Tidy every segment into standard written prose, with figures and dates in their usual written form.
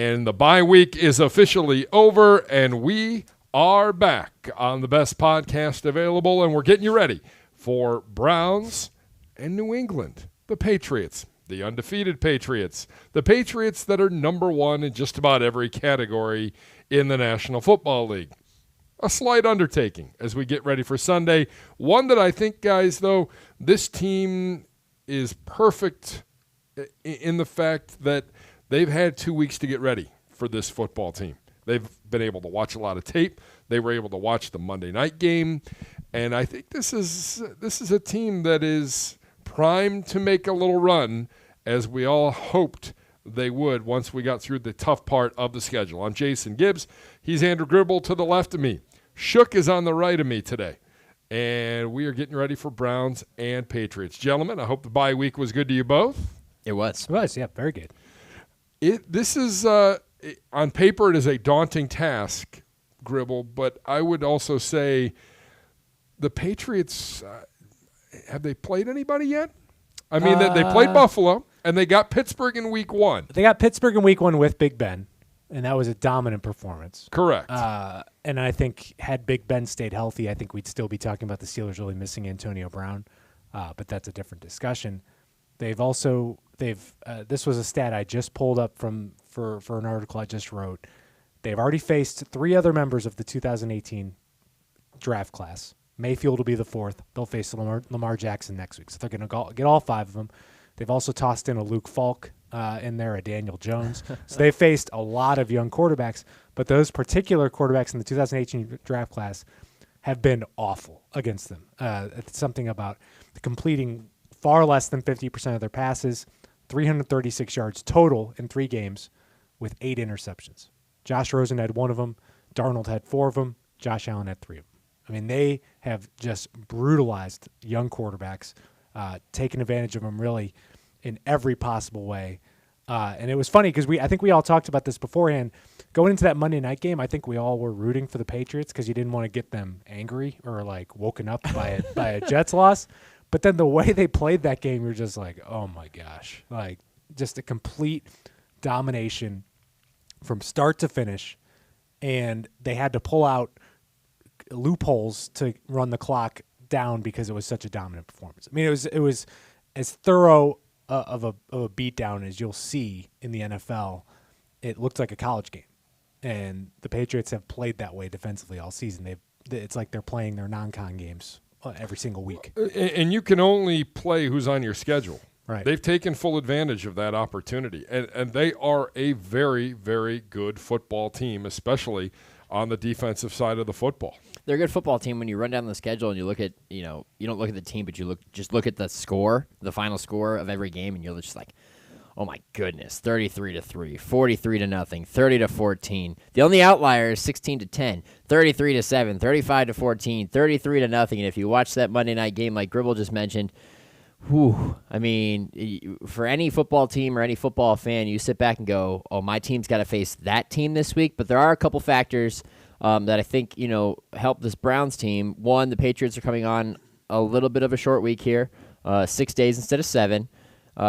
And the bye week is officially over, and we are back on the best podcast available, and we're getting you ready for Browns and New England, the Patriots, the undefeated Patriots, the Patriots that are number one in just about every category in the National Football League. A slight undertaking as we get ready for Sunday. One that I think, guys, though, this team is perfect in the fact that they've had 2 weeks to get ready for this football team. They've been able to watch a lot of tape. They were able to watch the Monday night game. And I think this is a team that is primed to make a little run, as we all hoped they would once we got through the tough part of the schedule. I'm Jason Gibbs. He's Andrew Gribble to the left of me. Shook is on the right of me today. And we are getting ready for Browns and Patriots. Gentlemen, I hope the bye week was good to you both. It was. It was, yeah, very good. This is, on paper, it is a daunting task, Gribble, but I would also say the Patriots, have they played anybody yet? I mean, they played Buffalo, and they got Pittsburgh in week one. They got Pittsburgh in week one with Big Ben, and that was a dominant performance. Correct. And I think had Big Ben stayed healthy, I think we'd still be talking about the Steelers really missing Antonio Brown, but that's a different discussion. This was a stat I just pulled up for an article I just wrote. They've already faced 3 other members of the 2018 draft class. Mayfield will be the 4th. They'll face Lamar Jackson next week, so they're going to get all 5 of them. They've also tossed in a Luke Falk in there, a Daniel Jones. So they faced a lot of young quarterbacks, but those particular quarterbacks in the 2018 draft class have been awful against them. It's something about completing far less than 50% of their passes, 336 yards total in 3 games with 8 interceptions. Josh Rosen had 1 of them. Darnold had 4 of them. Josh Allen had 3 of them. I mean, they have just brutalized young quarterbacks, taken advantage of them really in every possible way. And it was funny because I think we all talked about this beforehand. Going into that Monday night game, I think we all were rooting for the Patriots because you didn't want to get them angry or like woken up by a Jets loss. But then the way they played that game, you're just like, oh my gosh, like just a complete domination from start to finish. And they had to pull out loopholes to run the clock down because it was such a dominant performance. I mean, it was as thorough of a beatdown as you'll see in the NFL. It looked like a college game, and the Patriots have played that way defensively all season. It's like they're playing their non-con games every single week. And you can only play who's on your schedule. Right. They've taken full advantage of that opportunity, and they are a very, very good football team, especially on the defensive side of the football. They're a good football team when you run down the schedule and you look at, you don't look at the team, but you look at the score, the final score of every game, and you're just like, oh my goodness, 33-3, 43-0, 30-14. The only outlier is 16-10, 33-7, 35-14, 33-0. And if you watch that Monday night game, like Gribble just mentioned, I mean, for any football team or any football fan, you sit back and go, oh, my team's got to face that team this week. But there are a couple factors that I think, help this Browns team. One, the Patriots are coming on a little bit of a short week here, 6 days instead of 7.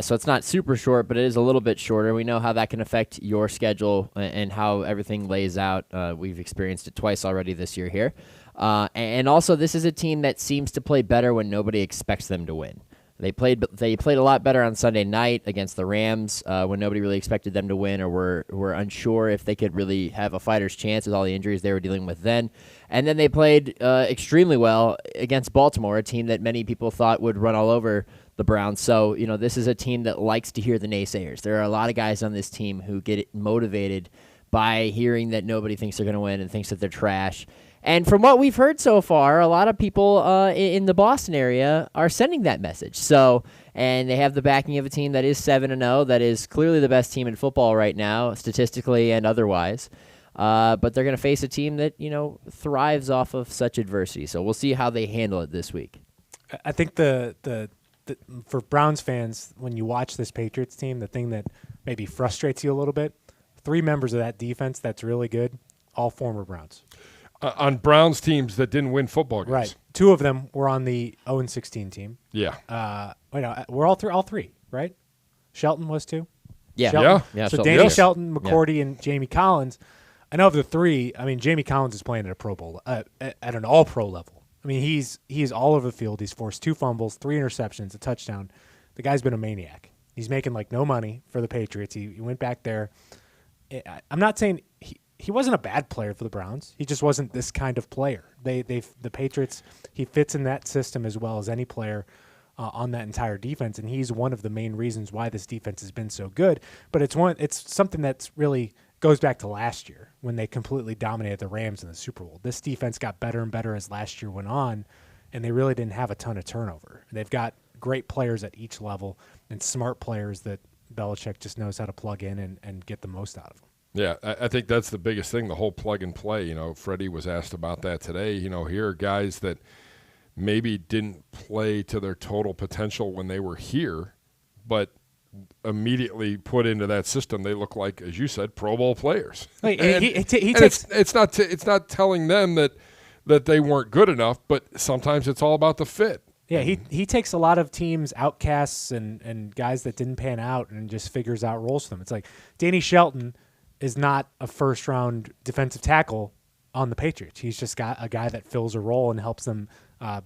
So it's not super short, but it is a little bit shorter. We know how that can affect your schedule and how everything lays out. We've experienced it twice already this year here. And also, this is a team that seems to play better when nobody expects them to win. They played a lot better on Sunday night against the Rams when nobody really expected them to win or were unsure if they could really have a fighter's chance with all the injuries they were dealing with then. And then they played extremely well against Baltimore, a team that many people thought would run all over the Browns. So, this is a team that likes to hear the naysayers. There are a lot of guys on this team who get motivated by hearing that nobody thinks they're going to win and thinks that they're trash. And from what we've heard so far, a lot of people in the Boston area are sending that message. So, and they have the backing of a team that is 7-0, that is clearly the best team in football right now, statistically and otherwise. But they're going to face a team that, thrives off of such adversity. So we'll see how they handle it this week. I think for Browns fans, when you watch this Patriots team, the thing that maybe frustrates you a little bit, 3 members of that defense that's really good, all former Browns. On Browns teams that didn't win football games. Right. 2 of them were on the 0-16 team. Yeah. We're all 3, right? Shelton was too. Yeah. Shelton. Yeah, So Shelton. Danny Yes. Shelton, McCourty, and Jamie Collins. I know of the three. I mean, Jamie Collins is playing at a Pro Bowl at an All-Pro level. I mean, he's all over the field. He's forced 2 fumbles, 3 interceptions, a touchdown. The guy's been a maniac. He's making like no money for the Patriots. He went back there. I'm not saying he wasn't a bad player for the Browns. He just wasn't this kind of player. The Patriots, he fits in that system as well as any player on that entire defense, and he's one of the main reasons why this defense has been so good. But it's something that's really goes back to last year when they completely dominated the Rams in the Super Bowl. This defense got better and better as last year went on, and they really didn't have a ton of turnover. They've got great players at each level and smart players that Belichick just knows how to plug in and get the most out of them. Yeah, I think that's the biggest thing, the whole plug and play. You know, Freddie was asked about that today. You know, here are guys that maybe didn't play to their total potential when they were here, but immediately put into that system, they look like, as you said, Pro Bowl players. It's not telling them that they weren't good enough, but sometimes it's all about the fit. Yeah, he takes a lot of teams, outcasts and guys that didn't pan out, and just figures out roles for them. It's like Danny Shelton is not a first-round defensive tackle on the Patriots. He's just got a guy that fills a role and helps them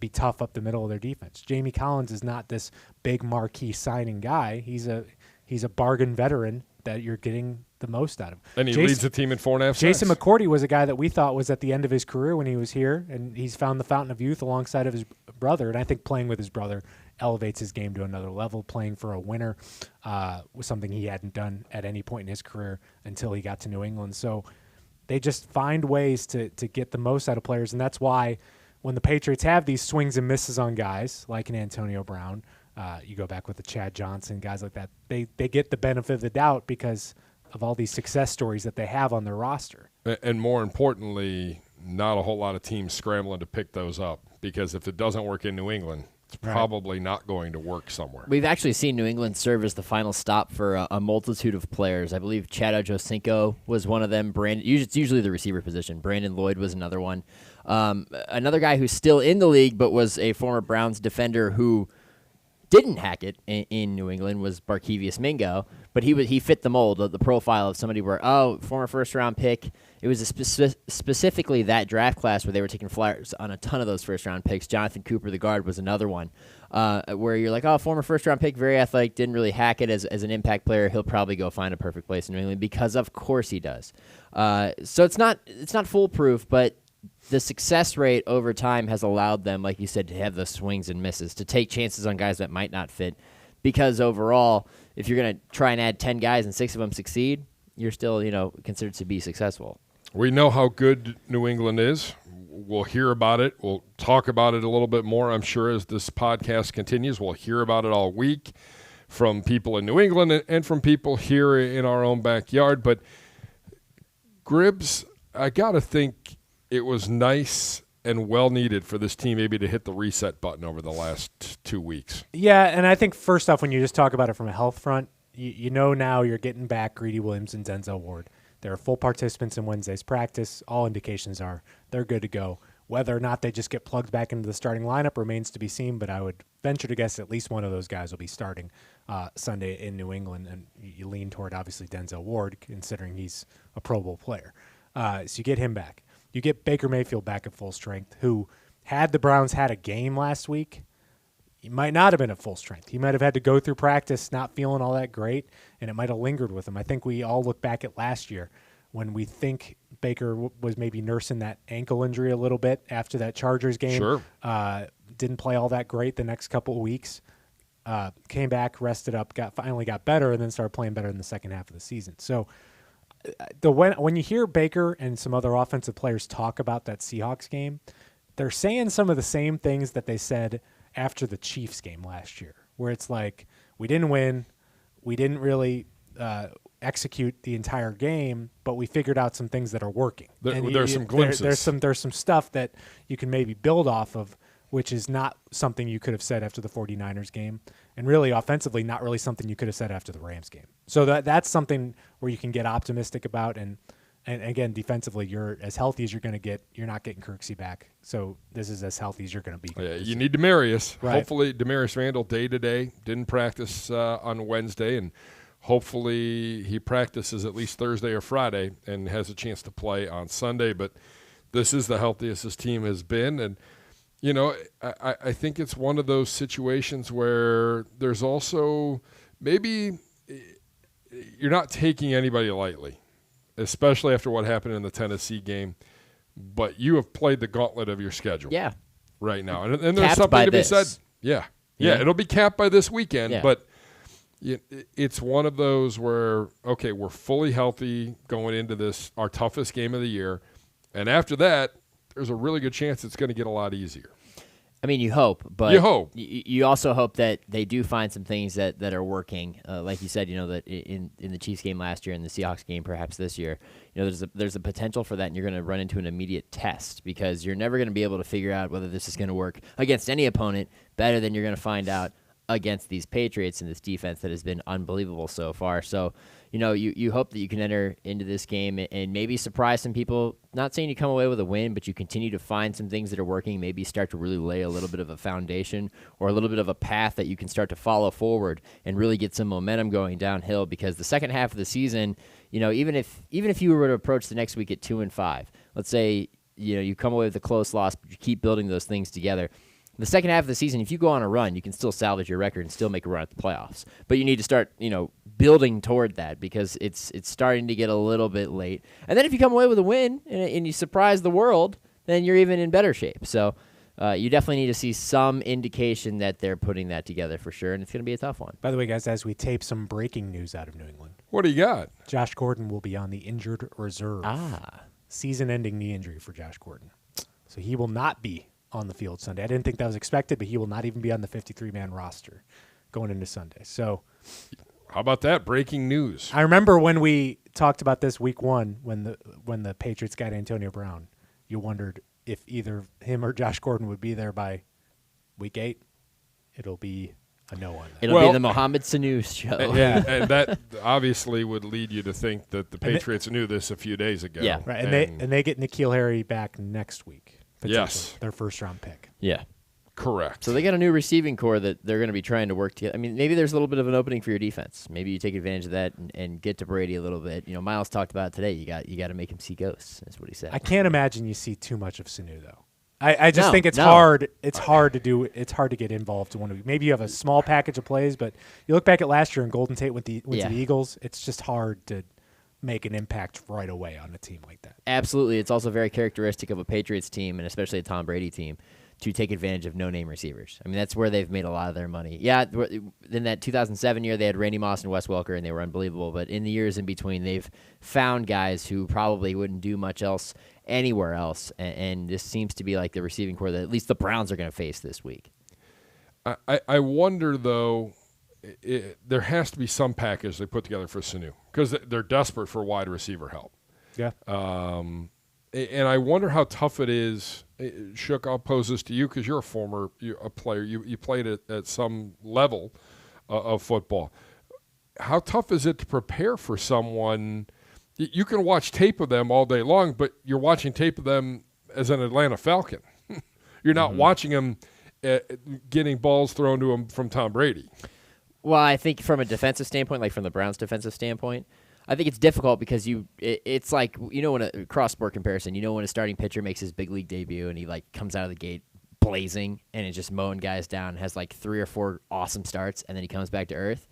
be tough up the middle of their defense. Jamie Collins is not this big marquee signing guy. He's a bargain veteran that you're getting the most out of. And he leads the team in 4.5 sacks. Jason McCourty was a guy that we thought was at the end of his career when he was here, and he's found the fountain of youth alongside of his brother. And I think playing with his brother elevates his game to another level. Playing for a winner was something he hadn't done at any point in his career until he got to New England. So they just find ways to get the most out of players, and that's why when the Patriots have these swings and misses on guys like an Antonio Brown, you go back with the Chad Johnson, guys like that, they get the benefit of the doubt because of all these success stories that they have on their roster. And more importantly, not a whole lot of teams scrambling to pick those up, because if it doesn't work in New England, it's probably not going to work somewhere. We've actually seen New England serve as the final stop for a multitude of players. I believe Chad Ochocinco was one of them. It's usually the receiver position. Brandon Lloyd was another one. Another guy who's still in the league but was a former Browns defender who didn't hack it in New England was Barkevious Mingo, but he fit the mold, the profile of somebody where, former first-round pick. It was specifically that draft class where they were taking flyers on a ton of those first-round picks. Jonathan Cooper, the guard, was another one where you're like, former first-round pick, very athletic, didn't really hack it as an impact player. He'll probably go find a perfect place in New England because, of course, he does. So it's not foolproof, but the success rate over time has allowed them, like you said, to have those swings and misses, to take chances on guys that might not fit. Because overall, if you're going to try and add 10 guys and 6 of them succeed, you're still, considered to be successful. We know how good New England is. We'll hear about it. We'll talk about it a little bit more, I'm sure, as this podcast continues. We'll hear about it all week from people in New England and from people here in our own backyard. But, Gribbs, I got to think it was nice and well needed for this team maybe to hit the reset button over the last 2 weeks. Yeah, and I think first off, when you just talk about it from a health front, you know now you're getting back Greedy Williams and Denzel Ward. They're full participants in Wednesday's practice. All indications are they're good to go. Whether or not they just get plugged back into the starting lineup remains to be seen, but I would venture to guess at least one of those guys will be starting Sunday in New England, and you lean toward, obviously, Denzel Ward, considering he's a Pro Bowl player. So you get him back. You get Baker Mayfield back at full strength, who, had the Browns had a game last week, he might not have been at full strength. He might have had to go through practice not feeling all that great, and it might have lingered with him. I think we all look back at last year when we think Baker was maybe nursing that ankle injury a little bit after that Chargers game. Sure. Didn't play all that great the next couple of weeks. Came back, rested up, finally got better, and then started playing better in the second half of the season. So when you hear Baker and some other offensive players talk about that Seahawks game, they're saying some of the same things that they said after the Chiefs game last year, where it's like, we didn't win, we didn't really execute the entire game, but we figured out some things that are working. There's some glimpses. There's some stuff that you can maybe build off of, which is not something you could have said after the 49ers game, and really offensively not really something you could have said after the Rams game. So that's something where you can get optimistic about, and again, defensively, you're as healthy as you're going to get. You're not getting Kirksey back, so this is as healthy as you're going to be. Yeah, you need Demarius. Right. Hopefully, Demarius Randall day-to-day didn't practice on Wednesday, and Hopefully he practices at least Thursday or Friday and has a chance to play on Sunday. But this is the healthiest his team has been. And, you know, I think it's one of those situations where there's also maybe you're not taking anybody lightly, especially after what happened in the Tennessee game. But you have played the gauntlet of your schedule right now. And there's Capped something by to be this. said. Yeah, it'll be capped by this weekend. But it's one of those where, okay, we're fully healthy going into this, our toughest game of the year. And after that, there's a really good chance it's going to get a lot easier. I mean, you hope, but You hope. You also hope that they do find some things that are working. Like you said, you know, that in the Chiefs game last year and the Seahawks game perhaps this year, you know, there's a potential for that, and you're going to run into an immediate test because you're never going to be able to figure out whether this is going to work against any opponent better than you're going to find out against these Patriots and this defense that has been unbelievable so far. So, you know, you hope that you can enter into this game and maybe surprise some people. Not saying you come away with a win, but you continue to find some things that are working, maybe start to really lay a little bit of a foundation or a little bit of a path that you can start to follow forward and really get some momentum going downhill, because the second half of the season, you know, even if you were to approach the next week at 2-5, let's say, you know, you come away with a close loss, but you keep building those things together. The second half of the season, if you go on a run, you can still salvage your record and still make a run at the playoffs. But you need to start, you know, building toward that, because it's starting to get a little bit late. And then if you come away with a win and you surprise the world, then you're even in better shape. So you definitely need to see some indication that they're putting that together for sure, and it's going to be a tough one. By the way, guys, as we tape, some breaking news out of New England. What do you got? Josh Gordon will be on the injured reserve. Season-ending knee injury for Josh Gordon. So he will not be on the field Sunday. I didn't think that was expected, but he will not even be on the 53-man roster going into Sunday. So how about that? Breaking news. I remember when we talked about this week one, when the Patriots got Antonio Brown, you wondered if either him or Josh Gordon would be there by week 8. It'll be a no on that. It'll be the Mohamed Sanu show. And that obviously would lead you to think that the Patriots knew this a few days ago. Yeah. Right, and they get N'Keal Harry back next week. Yes. Their first-round pick. Yeah. Correct. So they got a new receiving core that they're going to be trying to work together. I mean, maybe there's a little bit of an opening for your defense. Maybe you take advantage of that and get to Brady a little bit. You know, Miles talked about it today. You got to make him see ghosts. That's what he said. I can't imagine you see too much of Sanu, though. I just think it's hard. It's hard to do. It's hard to get involved to one of. Maybe you have a small package of plays, but you look back at last year and Golden Tate went to the Eagles. It's just hard to make an impact right away on a team like that. Absolutely. It's also very characteristic of a Patriots team, and especially a Tom Brady team, to take advantage of no-name receivers. I mean, that's where they've made a lot of their money. Yeah, in that 2007 year, they had Randy Moss and Wes Welker, and they were unbelievable. But in the years in between, they've found guys who probably wouldn't do much else anywhere else, and this seems to be like the receiving core that at least the Browns are going to face this week. I wonder, though, there has to be some package they put together for Sanu, because they're desperate for wide receiver help. Yeah. And I wonder how tough it is. Shook, I'll pose this to you because you're a player. You played at some level of football. How tough is it to prepare for someone? You can watch tape of them all day long, but you're watching tape of them as an Atlanta Falcon. You're not watching them getting balls thrown to them from Tom Brady. Well, I think from a defensive standpoint, like from the Browns' defensive standpoint, I think it's difficult because it's like, you know, when a cross-sport comparison, you know, when a starting pitcher makes his big league debut and he like comes out of the gate blazing and is just mowing guys down, has like 3 or 4 awesome starts, and then he comes back to earth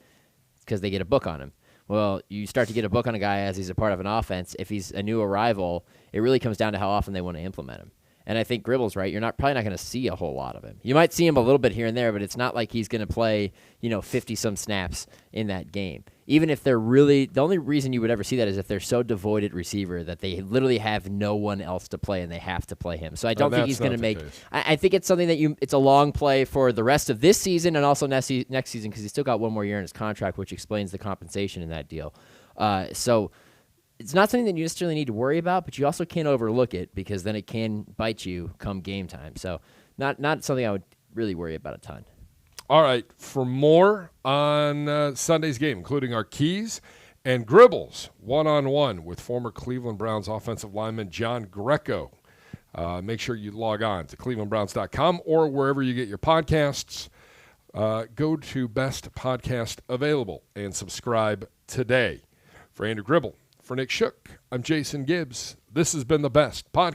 because they get a book on him. Well, you start to get a book on a guy as he's a part of an offense. If he's a new arrival, it really comes down to how often they want to implement him. And I think Gribble's right. You're probably not going to see a whole lot of him. You might see him a little bit here and there, but it's not like he's going to play, 50-some snaps in that game. Even if they're really – the only reason you would ever see that is if they're so devoid at receiver that they literally have no one else to play and they have to play him. So I don't think he's going to make – I think it's something that it's a long play for the rest of this season and also next season, because he's still got one more year in his contract, which explains the compensation in that deal. So – it's not something that you necessarily need to worry about, but you also can't overlook it because then it can bite you come game time. So not something I would really worry about a ton. All right, for more on Sunday's game, including our keys and Gribbles one-on-one with former Cleveland Browns offensive lineman John Greco. Make sure you log on to clevelandbrowns.com or wherever you get your podcasts. go to Best Podcast Available and subscribe today. For Andrew Gribble, for Nick Shook, I'm Jason Gibbs. This has been the Best Podcast.